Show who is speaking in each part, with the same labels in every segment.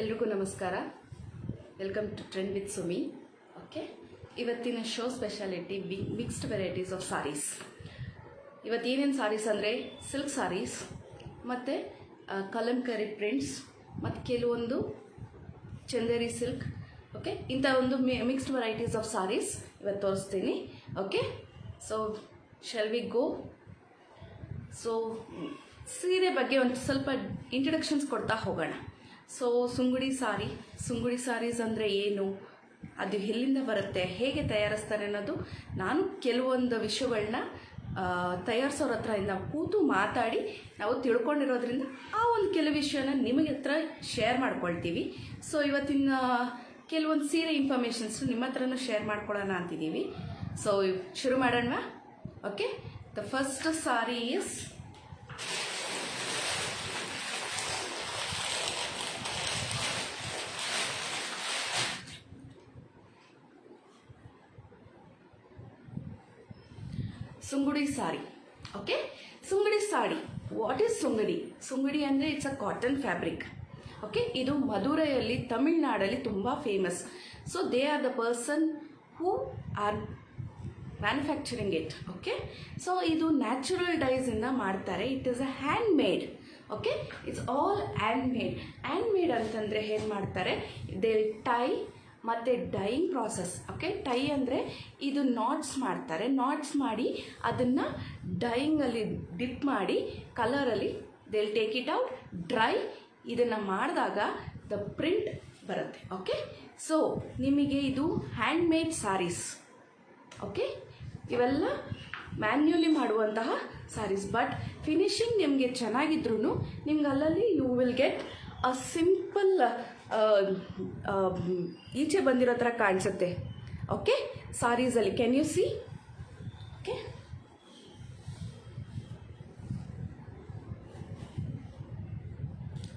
Speaker 1: ಎಲ್ರಿಗೂ ನಮಸ್ಕಾರ. Welcome to trend with Sumi. Okay, ಇವತ್ತಿನ show speciality mixed varieties of sarees. ಇವತ್ತು ಏನೇನು ಸಾರೀಸ್ ಅಂದರೆ ಸಿಲ್ಕ್ ಸಾರೀಸ್ ಮತ್ತು ಕಲಂಕರಿ ಪ್ರಿಂಟ್ಸ್ ಮತ್ತು ಕೆಲವೊಂದು ಚಂದೇರಿ ಸಿಲ್ಕ್. ಓಕೆ, ಇಂಥ ಒಂದು ಮಿಕ್ಸ್ಡ್ ವೆರೈಟೀಸ್ ಆಫ್ ಸಾರೀಸ್ ಇವತ್ತು ತೋರಿಸ್ತೀನಿ. Okay, so shall we go? So ಸೀರೆ ಬಗ್ಗೆ ಒಂದು ಸ್ವಲ್ಪ ಇಂಟ್ರಡಕ್ಷನ್ಸ್ ಕೊಡ್ತಾ ಹೋಗೋಣ. ಸೊ ಸುಂಗುಡಿ ಸಾರೀಸ್ ಅಂದರೆ ಏನು, ಅದು ಎಲ್ಲಿಂದ ಬರುತ್ತೆ, ಹೇಗೆ ತಯಾರಿಸ್ತಾರೆ ಅನ್ನೋದು ನಾನು ಕೆಲವೊಂದು ವಿಷಯಗಳನ್ನ ತಯಾರಿಸೋರ ಹತ್ರದಿಂದ ಕೂತು ಮಾತಾಡಿ ನಾವು ತಿಳ್ಕೊಂಡಿರೋದ್ರಿಂದ ಆ ಒಂದು ಕೆಲವು ವಿಷಯನ ನಿಮಗೆ ಹತ್ರ ಶೇರ್ ಮಾಡ್ಕೊಳ್ತೀವಿ. ಸೊ ಇವತ್ತಿನ ಕೆಲವೊಂದು ಸೀರೆ ಇನ್ಫಾರ್ಮೇಷನ್ಸ್ ನಿಮ್ಮ ಹತ್ರನೂ ಶೇರ್ ಮಾಡ್ಕೊಳ್ಳೋಣ ಅಂತಿದ್ದೀವಿ. ಸೊ ಶುರು ಮಾಡೋಣ. Okay, the first sari is sungudi sari. Okay, sungudi sari. What is sungudi? Sungudi ಅಂದರೆ it's a cotton fabric. Okay, ಇದು ಮಧುರೈಯಲ್ಲಿ ತಮಿಳ್ನಾಡಲ್ಲಿ ತುಂಬ famous. So they are the person who are manufacturing it. Okay, so ಇದು ನ್ಯಾಚುರಲ್ ಡೈಸಿಂದ ಮಾಡ್ತಾರೆ. It is a hand made. Okay, it's all hand made ಅಂತಂದರೆ ಏನು ಮಾಡ್ತಾರೆ, ದೇ ಟೈ ಮತ್ತು ಡೈಯಿಂಗ್ ಪ್ರಾಸೆಸ್. ಓಕೆ, ಟೈ ಅಂದರೆ ಇದು ನಾಟ್ಸ್ ಮಾಡ್ತಾರೆ. ನಾಟ್ಸ್ ಮಾಡಿ ಅದನ್ನು ಡೈಯಿಂಗಲ್ಲಿ ಡಿಪ್ ಮಾಡಿ ಕಲರಲ್ಲಿ they will take it out, dry. ಇದನ್ನು ಮಾಡಿದಾಗ ದ ಪ್ರಿಂಟ್ ಬರುತ್ತೆ. ಓಕೆ, ಸೊ ನಿಮಗೆ ಇದು ಹ್ಯಾಂಡ್ ಮೇಡ್ ಸಾರೀಸ್. ಓಕೆ, ಇವೆಲ್ಲ ಮ್ಯಾನ್ಯುಲಿ ಮಾಡುವಂತಹ ಸಾರೀಸ್. ಬಟ್ ಫಿನಿಶಿಂಗ್ ನಿಮಗೆ ಚೆನ್ನಾಗಿದ್ರೂ ನಿಮ್ಗೆ ಅಲ್ಲಲ್ಲಿ you will get a simple ಈಚೆ ಬಂದಿರೋ ಥರ ಕಾಣಿಸುತ್ತೆ. ಓಕೆ, ಸಾರೀಸಲ್ಲಿ can you see? Okay,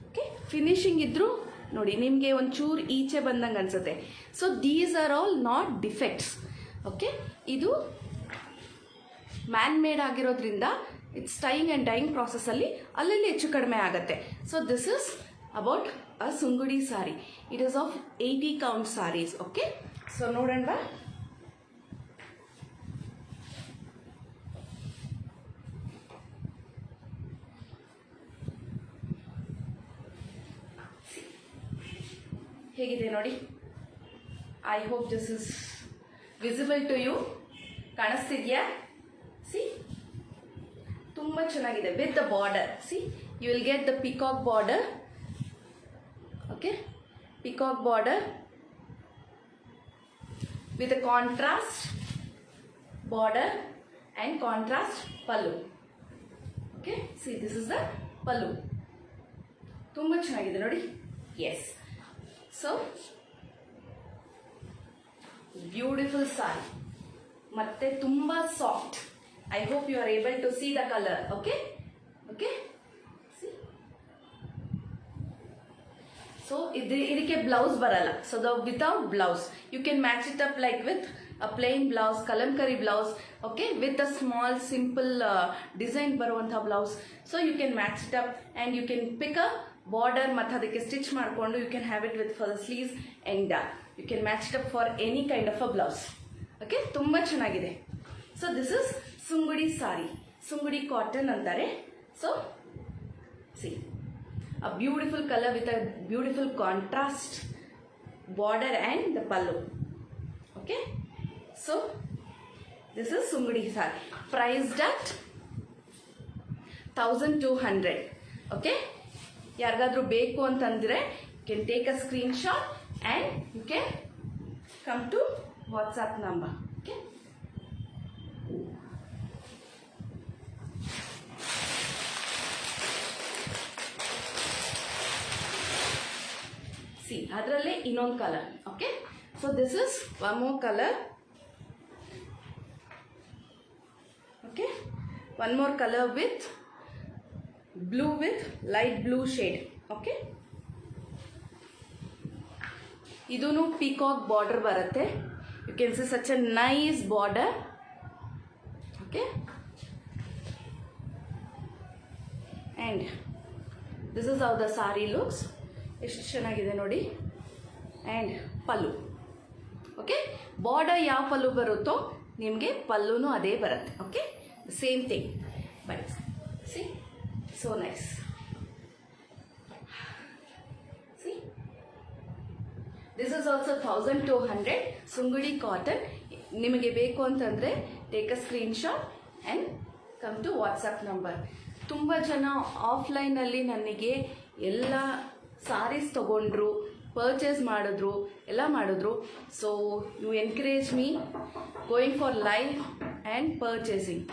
Speaker 1: okay, finishing ಇದ್ದರೂ ನೋಡಿ ನಿಮಗೆ ಒಂಚೂರು ಈಚೆ ಬಂದಂಗೆ ಅನಿಸುತ್ತೆ. So these are all not defects. Okay, ಇದು ಮ್ಯಾನ್ ಮೇಡ್ ಆಗಿರೋದ್ರಿಂದ ಇಟ್ಸ್ ಟೈಯಿಂಗ್ ಆ್ಯಂಡ್ ಡೈಯಿಂಗ್ ಪ್ರಾಸೆಸ್ಸಲ್ಲಿ ಅಲ್ಲಲ್ಲಿ ಹೆಚ್ಚು ಕಡಿಮೆ ಆಗುತ್ತೆ. So this is about a sungudi sari. It is of 80 count sarees. Okay, so ನೋಡೋಣ. ಹೇಗಿದೆ ನೋಡಿ. I hope this is visible to you. ಕಾಣಿಸ್ತಿದ್ಯಾ? ಸಿ, ತುಂಬ ಚೆನ್ನಾಗಿದೆ. With the border, see you will get the peacock border. Okay, peacock border with a contrast border and contrast pallu. Okay, see this is the pallu. tumba chennagide nodi. Yes, so beautiful saree matte tumba soft. I hope you are able to see the color. Okay, okay, so ಇದಕ್ಕೆ blouse ಬರಲ್ಲ. So the without blouse you can match it up like with a plain blouse, kalamkari blouse. Okay, with a small simple design ಬರುವಂತಹ blouse. So you can match it up and you can pick a border ಮತ್ತು ಅದಕ್ಕೆ stitch ಮಾಡಿಕೊಂಡು you can have it with for the sleeves and you can match it up for any kind of a blouse. Okay, ತುಂಬ ಚೆನ್ನಾಗಿದೆ. So this is sungudi sari. Sungudi cotton ಅಂತಾರೆ. So see, a beautiful color with a beautiful contrast border and the pallu. Okay, so this is sungudi sari, priced at 1200. Okay, yargadru beku antandre you can take a screenshot and you can come to WhatsApp number. Okay, see ಅದರಲ್ಲೇ ಇನ್ನೊಂದು colour. Okay, so this is one more colour. Okay, one more colour with blue with light blue shade. Okay, ಇದೂ peacock border ಬರುತ್ತೆ. You can see such a nice border. Okay, and this is how the sari looks. ಎಷ್ಟು ಚೆನ್ನಾಗಿದೆ ನೋಡಿ. And pallu. Okay, border ಯಾವ ಪಲ್ಲು ಬರುತ್ತೋ ನಿಮಗೆ ಪಲ್ಲುನೂ ಅದೇ ಬರುತ್ತೆ. Okay, same thing. But see, so nice. See, this is also 1200 sungudi cotton. ನಿಮಗೆ ಬೇಕು ಅಂತಂದರೆ take a screenshot and come to WhatsApp number. ತುಂಬ ಜನ ಆಫ್ಲೈನಲ್ಲಿ ನನಗೆ ಎಲ್ಲ ಸಾರೀಸ್ ತೊಗೊಂಡ್ರು, ಪರ್ಚೇಸ್ ಮಾಡಿದ್ರು, ಎಲ್ಲ ಮಾಡಿದ್ರು. So you encourage me going for live and purchasing.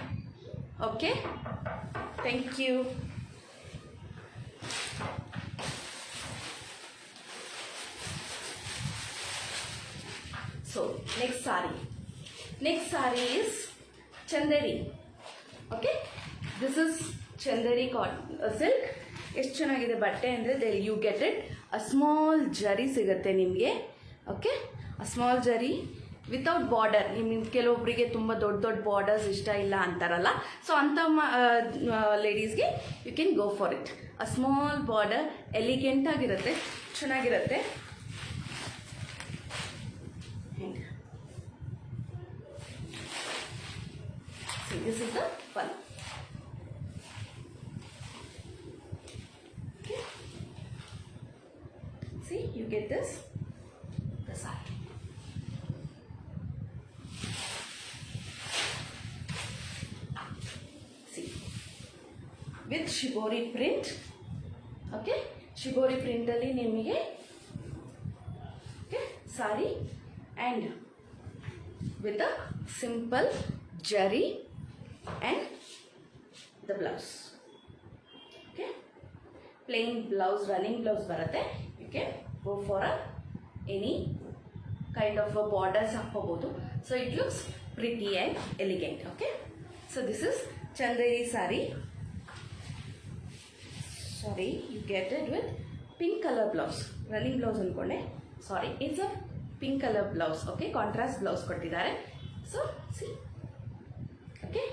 Speaker 1: Okay, thank you. So next saree is Chanderi. Okay, this is Chanderi cotton silk. ಎಷ್ಟು ಚೆನ್ನಾಗಿದೆ ಬಟ್ಟೆ ಅಂದರೆ you get it. A small zari ಸಿಗುತ್ತೆ ನಿಮಗೆ. Okay, a small zari without border. ನಿಮಗೆ ಕೆಲವೊಬ್ಬರಿಗೆ ತುಂಬ ದೊಡ್ಡ ದೊಡ್ಡ ಬಾರ್ಡರ್ಸ್ ಇಷ್ಟ ಇಲ್ಲ ಅಂತಾರಲ್ಲ, ಸೊ ಅಂಥ ಲೇಡೀಸ್ಗೆ you can go for it. A small border, elegant ಆಗಿರುತ್ತೆ, ಚೆನ್ನಾಗಿರುತ್ತೆ. See, this is the pallu. Okay. See, you get this, the saree. See, with shibori print. Okay, shibori print alli nimage okay saree and with a simple jari and the blouse. Okay, plain blouse, running blouse barutte. You can go for any kind of a borders hakobodu, so it looks pretty and elegant. Okay, so this is Chanderi saree. Sorry, you get it with pink color blouse. Running blouse ankonde, sorry, it's a pink color blouse. Okay, contrast blouse kottidare. So see, okay,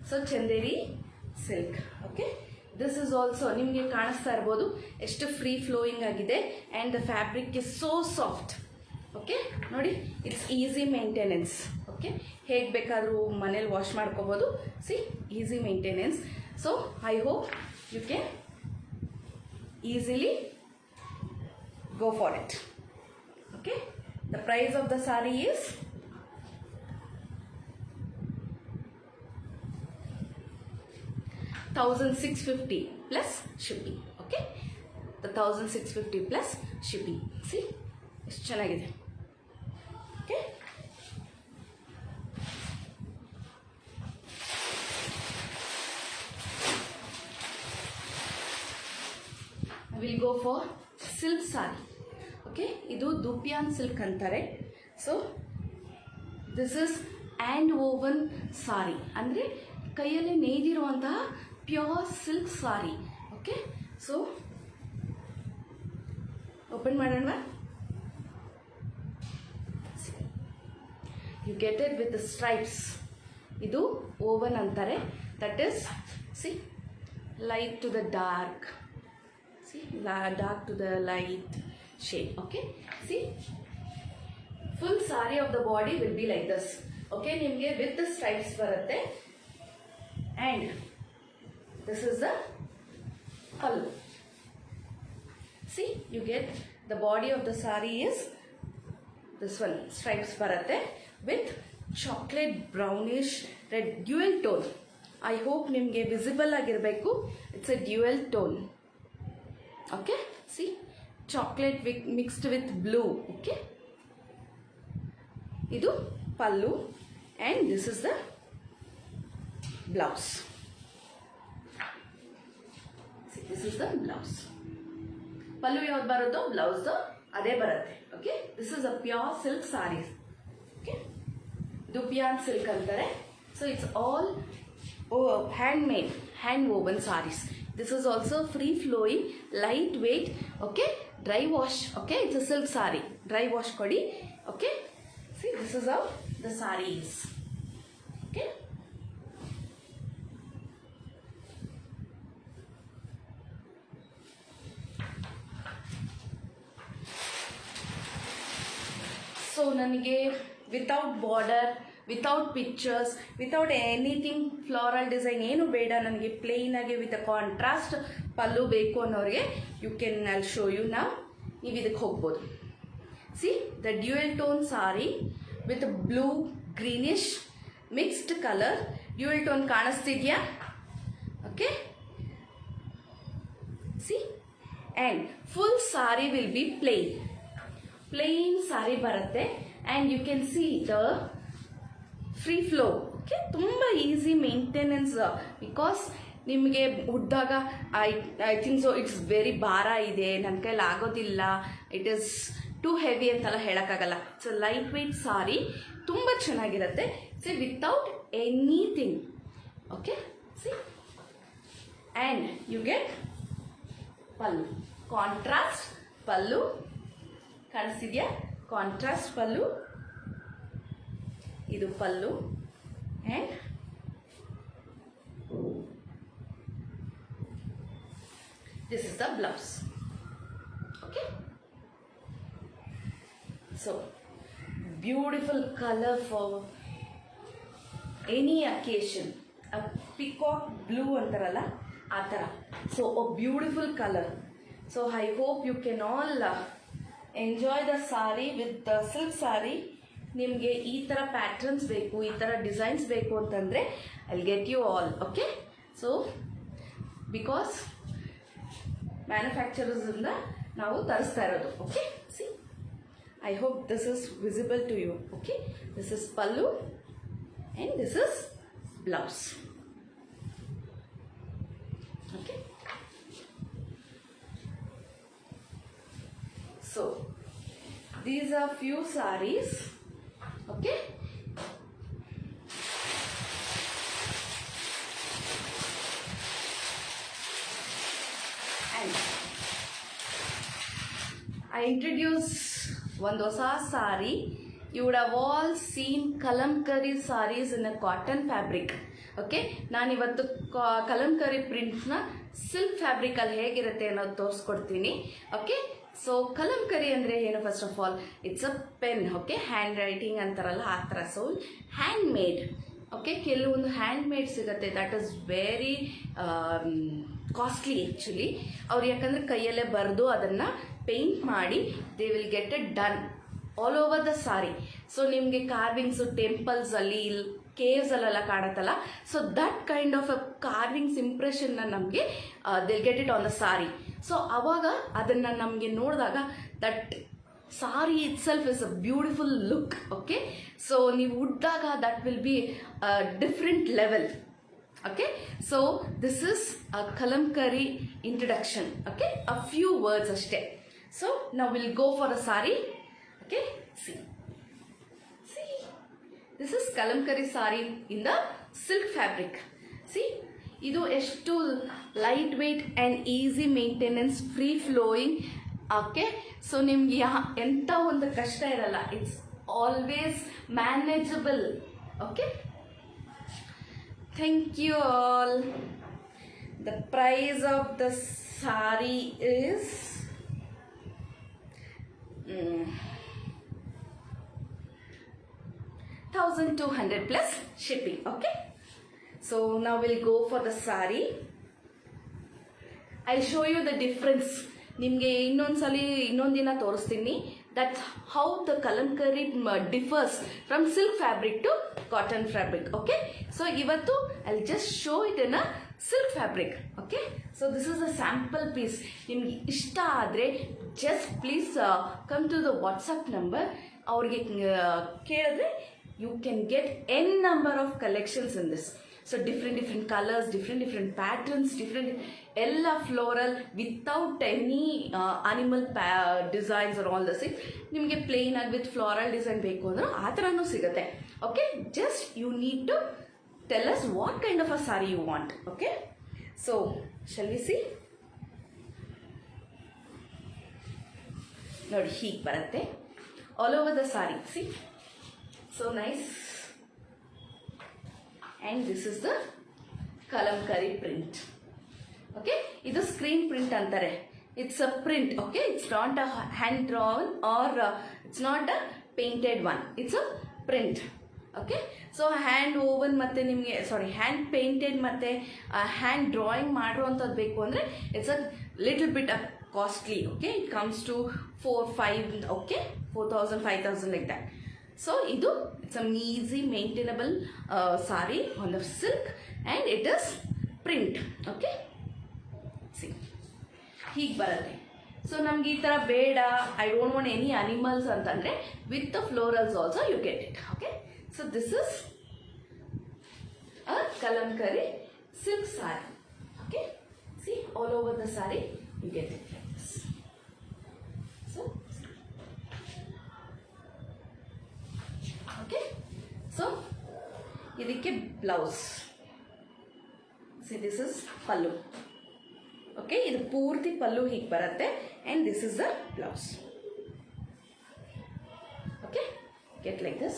Speaker 1: so Chanderi silk. Okay, this is also ನಿಮಗೆ ಕಾಣಿಸ್ತಾ ಇರ್ಬೋದು ಎಷ್ಟು free flowing ಆಗಿದೆ and the fabric is so soft. Okay, ನೋಡಿ, it's easy maintenance. Okay, ಹೇಗೆ ಬೇಕಾದರೂ ಮನೇಲಿ wash ಮಾಡ್ಕೋಬೋದು. See, easy maintenance. So I hope you can easily go for it. Okay, the price of the saree is 1650 plus shipping. Okay, the 1650 plus shipping. See, ಎಷ್ಟು ಚೆನ್ನಾಗಿದೆ. Okay, I will go for silk saree. Okay, ಇದು dupion silk ಅಂತಾರೆ. So this is and woven sari, ಅಂದರೆ ಕೈಯಲ್ಲಿ ನೇಯ್ದಿರುವಂತಹ pure silk sari. Okay, so open ಮಾಡೋಣ. You get it with stripes. ಇದು woven ಅಂತಾರೆ. That is see light to the dark. See, dark to the light shade. Okay, see, full saree of the body will be like this. Okay, nimge with the stripes barutte and this is the pallu. See, you get the body of the saree is this one, stripes barutte with chocolate brownish red dual tone. I hope nimge visible agirbeku. It's a dual tone. Okay, see, chocolate mixed with blue. Okay, idu pallu and this is the blouse. See, this is the blouse. Pallu yavud baruddo, blouse ade barutte. Okay, this is a pure silk sarees. Okay, dupiyan silk antare. So it's all handmade, hand woven sarees. This is also free flowing, lightweight. Okay, dry wash. Okay, it's a silk saree, dry wash kodi. Okay, see, this is how the saree is. Okay, ನನಗೆ without border, without pictures, without anything floral design ಏನು ಬೇಡ, ನನಗೆ plain ಆಗಿ with contrast pallu ಬೇಕು ಅನ್ನೋರಿಗೆ you can I'll show you ನಾವು. ನೀವು ಇದಕ್ಕೆ ಹೋಗ್ಬೋದು. See the dual tone sari with blue greenish mixed colour. Dual tone ಕಾಣಿಸ್ತಿದ್ಯಾ? Okay, see, and full sari will be plain sari ಬರುತ್ತೆ. And you can see the free flow. Okay, ತುಂಬ easy maintenance, because ನಿಮಗೆ ಉಡ್ದಾಗ I think so it's very ಭಾರ ಇದೆ, ನನ್ನ ಕೈಲಿ ಆಗೋದಿಲ್ಲ, ಇಟ್ ಈಸ್ ಟೂ ಹೆವಿ ಅಂತೆಲ್ಲ ಹೇಳೋಕ್ಕಾಗಲ್ಲ. ಇಟ್ಸ್ ಲೈಟ್ ವೆಯ್ಟ್ ಸಾರಿ, ತುಂಬ ಚೆನ್ನಾಗಿರುತ್ತೆ. See without anything. Okay, see, and you get pallu, contrast pallu ಕಾಣಿಸ್ತಿದ್ಯಾ? ಕಾಂಟ್ರಾಸ್ಟ್ ಪಲ್ಲು, ಇದು pallu, and this is the blouse. Okay, so beautiful color for any occasion. A peacock blue antaralla aa tara, so a beautiful color. So I hope you can all enjoy the saree with the silk saree. ನಿಮಗೆ ಈ ಥರ patterns ಬೇಕು, ಈ ಥರ designs ಬೇಕು ಅಂತಂದರೆ I'll get you all. Okay, so because ಮ್ಯಾನುಫ್ಯಾಕ್ಚರರ್ಸಿಂದ ನಾವು ತರಿಸ್ತಾ ಇರೋದು. Okay, see, I hope this is visible to you. Okay, this is pallu and this is blouse. Okay, so these are few sarees. Okay, and I introduce one ಹೊಸ saree. You would have all seen kalamkari sarees in a cotton fabric. Okay, ನಾನಿವತ್ತು ಕಲಂಕರಿ ಪ್ರಿಂಟ್ನ silk ಫ್ಯಾಬ್ರಿಕಲ್ಲಿ ಹೇಗಿರುತ್ತೆ ಅನ್ನೋದು ತೋರಿಸ್ಕೊಡ್ತೀನಿ. Okay, so kalamkari ಅಂದರೆ ಏನು? First of all it's a pen. Okay, hand writing ಅಂತಾರಲ್ಲ ಆ ಥರ. So hand made. ಓಕೆ, ಕೆಲವೊಂದು ಹ್ಯಾಂಡ್ ಮೇಡ್ ಸಿಗುತ್ತೆ, that is very costly actually. ಅವ್ರು ಯಾಕಂದರೆ ಕೈಯಲ್ಲೇ ಬರೆದು ಅದನ್ನು ಪೇಂಟ್ ಮಾಡಿ they will get it done all over the sari. So ನಿಮಗೆ ಕಾರ್ವಿಂಗ್ಸು ಟೆಂಪಲ್ಸಲ್ಲಿ, ಕೇವ್ಸಲ್ಲೆಲ್ಲ ಕಾಣುತ್ತಲ್ಲ, so that kind of a carvings ಇಂಪ್ರೆಷನ್ನ ನಮಗೆ they'll get it on the sari. So ಆವಾಗ ಅದನ್ನು ನಮಗೆ ನೋಡಿದಾಗ that sari itself is a beautiful look. Okay, so ನೀವು ಉಡ್ದಾಗ that will be different level. Okay, so this is a kalamkari introduction. Okay, a few words ಅಷ್ಟೇ. So ನಾವು will go for a sari. Okay, see, this is kalamkari saree in the silk fabric. See, ಇದು ಎಷ್ಟು light weight and easy maintenance, free flowing. Okay, so ನಿಮ್ಗೆ ಎಂಥ ಒಂದು ಕಷ್ಟ ಇರಲ್ಲ. It's always manageable. Okay, thank you all. The price of the sari is $1,200 plus shipping. Okay, so now we'll go for the saree. I'll show you the difference. ನಿಮಗೆ ಇನ್ನೊಂದ್ಸಲಿ ಇನ್ನೊಂದಿನ ತೋರಿಸ್ತೀನಿ that how the kalamkari differs from silk fabric to cotton fabric. Okay, so ಇವತ್ತು I'll just show it in a silk fabric. Okay, so this is a sample piece. ನಿಮ್ಗೆ ಇಷ್ಟ ಆದರೆ just please come to the WhatsApp number. ಅವ್ರಿಗೆ ಕೇಳಿದ್ರೆ you can get n number of collections in this. So different colors, different patterns, different ella floral without any animal designs or all this thing. ನಿಮಗೆ plain ಆಗಿ with floral design ಬೇಕು ಅಂದ್ರೆ ಆ ಥರನೂ ಸಿಗುತ್ತೆ. Okay, just you need to tell us what kind of a saree you want. Okay, so shall we see? ನೋಡಿ ಹೀಗೆ ಬರುತ್ತೆ all over the saree. See, so nice. And this is the kalamkari print. Okay, idu screen print antare. It's a print. Okay, it's not a hand drawn or it's not a painted one. It's a print. Okay, so hand woven ಮತ್ತೆ ನಿಮಗೆ hand painted ಮತ್ತೆ hand drawing ಮಾಡಿರುವಂಥದ್ದು ಬೇಕು ಅಂದರೆ it's a little bit costly. Okay, it comes to 4-5, okay, 4,000 5,000 like that. So ಇದು it's an easy maintainable sari on the silk and it is print. Okay, see ಹೀಗೆ ಬರುತ್ತೆ. ಸೊ ನಮ್ಗೆ ಈ ಥರ ಬೇಡ, I don't want any animals ಅಂತಂದರೆ with the florals also you get it. Okay, so this is a kalamkari silk saree. Okay, see all over the saree you get it like this. So okay, so idikke blouse. See, this is pallu. Okay, idu poorti pallu hige baratte and this is the blouse. Okay, get like this.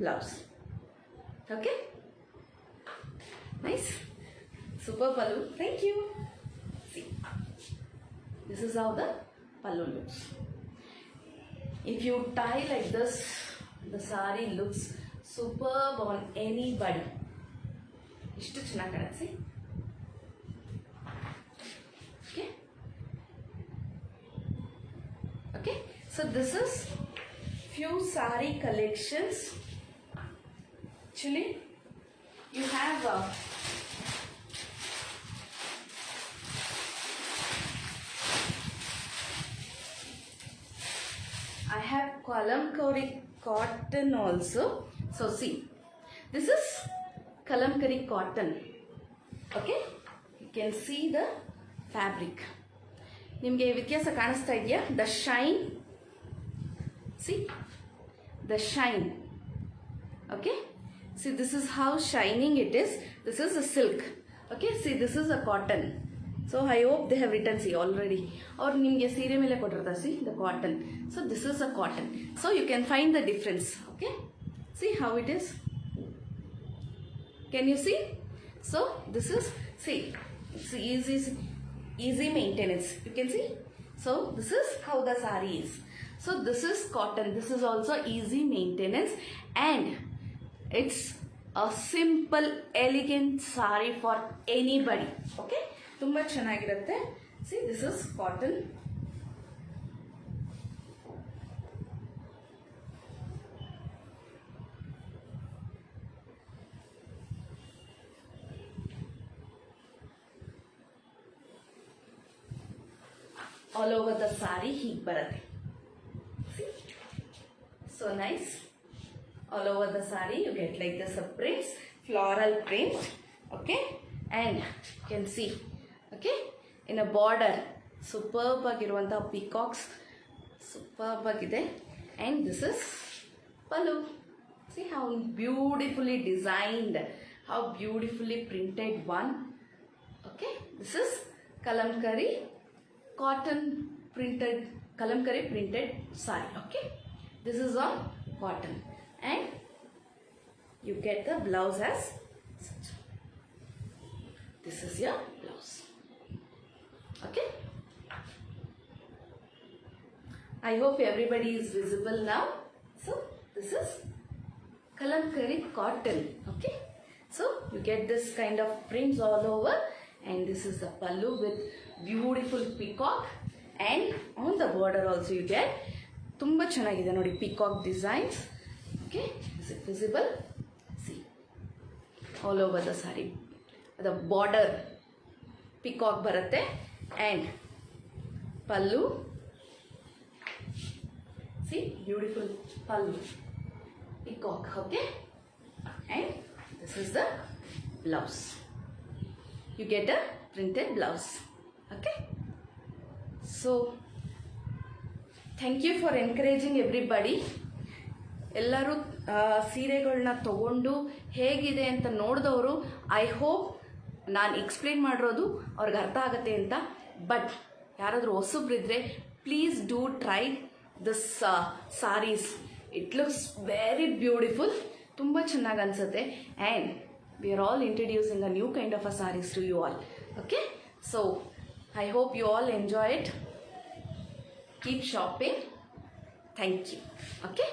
Speaker 1: Blouse. Okay, nice, super pallu. Thank you. See, this is how the pallu looks. If you tie like this, the saree looks superb on anybody. Ishtu chena kanutte. See, okay, okay, so this is few saree collections. Actually, you have I have kalamkari cotton also. So see, this is kalamkari cotton. Okay, you can see the fabric. ನಿಮಗೆ ವ್ಯತ್ಯಾಸ ಕಾಣಿಸ್ತಾ ಇದೆಯಾ? The shine. See, the shine. Okay, see, this is how shining it is. This is a silk. Okay, see, this is a cotton. So I hope they have written, see, already, or nimge seere mele kotirta, see, the cotton. So this is a cotton. So you can find the difference. Okay, see how it is. Can you see? So this is, see, it's easy maintenance. You can see. So this is how the saree is. So this is cotton. This is also easy maintenance and it's a simple elegant saree for anybody. Okay, tumba chenagirutte. See, this is cotton. All over the saree hige barutte. See, so nice. All over the saree you get like this, a prints, floral print. Okay, and you can see, okay, in a border superb agiruvanta peacocks, superb agide, and this is pallu. See how beautifully designed, how beautifully printed one. Okay, this is kalamkari cotton printed, kalamkari printed saree. Okay, this is on cotton and you get the blouse as such. This is your blouse. Okay, I hope everybody is visible now. So this is kalamkari cotton. Okay, so you get this kind of prints all over and this is the pallu with beautiful peacock and on the border also you get tumba chenagide nodi peacock designs. Okay, is it visible? See, all over the saree the border peacock barutte and pallu. See, beautiful pallu peacock. Okay, and this is the blouse. You get a printed blouse. Okay, so thank you for encouraging everybody. ಎಲ್ಲರೂ ಸೀರೆಗಳನ್ನ ತಗೊಂಡು ಹೇಗಿದೆ ಅಂತ ನೋಡಿದವರು I hope ನಾನು explain ಮಾಡಿರೋದು ಅವ್ರಿಗೆ ಅರ್ಥ ಆಗುತ್ತೆ ಅಂತ. ಬಟ್ ಯಾರಾದರೂ ಹೊಸಬ್ರಿದ್ರೆ please do try this saris. It looks very beautiful, ತುಂಬ ಚೆನ್ನಾಗಿ ಅನಿಸುತ್ತೆ. And we are all introducing a new kind of a saris to you all. Okay, so I hope you all enjoy it. Keep shopping. Thank you. Okay.